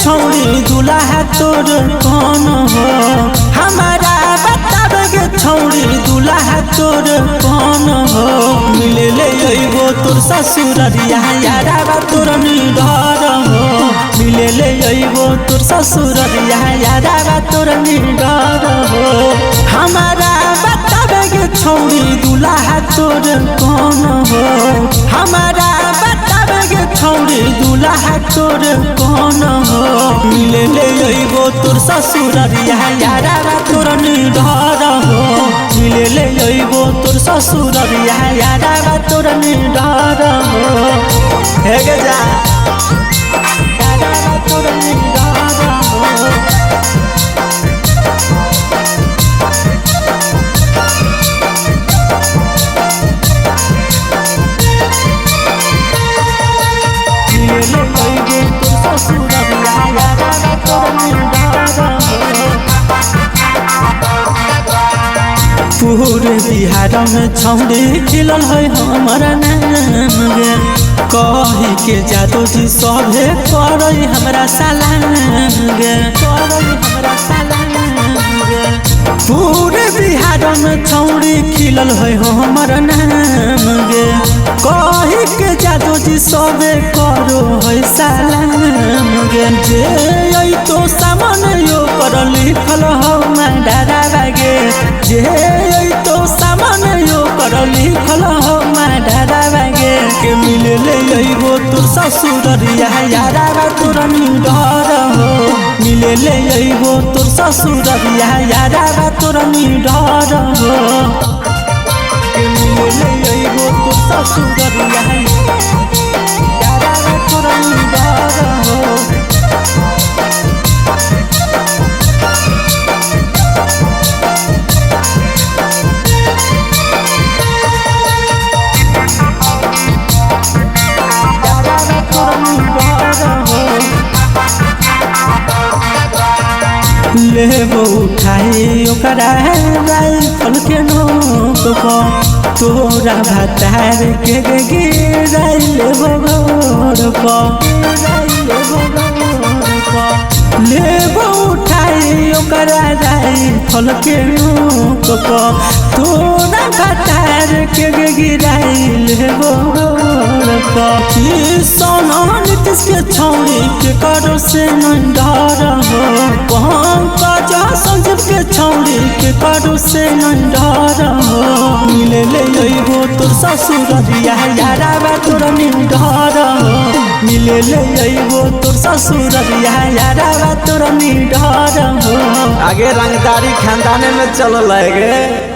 छौड़ी दुल्हा तोर कौन हो हमारा बतावे के छौड़ी दुल्हा तोर कौन हो मिले ले अइबो तोर ससुररिया यारा तोर निडर हो मिले ले अइबो तोर ससुररिया यारा तोर निडर हो हमारा बतावे के छौड़ी दुल्हा तोर कौन हो हमारा बतावे के छौड़ी दुल्हा तोर कौन हो मिले ले अइबो तोर ससुररिया यारा तोर निडर हो मिले ले अइबो तोर ससुररिया यारा तोर निडर हो हे गे जा यारा तोर निडर हो पूरे बिहार में छौड़ी खिलल है हमारा नाम गे कही के जादू जी सभे कर हमरा सलाम गे हमरा सलाम गे पूरे बिहार में छौड़ी खिलल है हमारा नाम गे कही के जादू जी सभे करो है सलाम गे जे तो सामने यो कर लिखल हो डरा बागे जे तो सामने यो कर लिखल हो डरा बागे के मिले ले अइबो तोर ससुररिया यारा तोर निडर हो मिले ले अइबो तोर ससुररिया यारा तोर निडर हो के मिले ले अइबो तोर ससुररिया यारा तोर निडर हो लेबो उठाई ओकरा राइफल के नोक पर तोरा भतार के गिराई लेबो गोर पर लेबो उठाई ओकरा राइफल के नोक पर तोरा भतार के गिराई लेबो गोर पर की सोना नीतीश के छौड़ी के करो से नहीं डर हो पंकज संजीव के छौड़ी के करो से नहीं डर हो मिले ले अइबो तोर ससुररिया यारा तोर निडर हो मिले ले अइबो तोर ससुररिया यारा तोर निडर हो आगे रंगदारी खानदाने में चल लगे।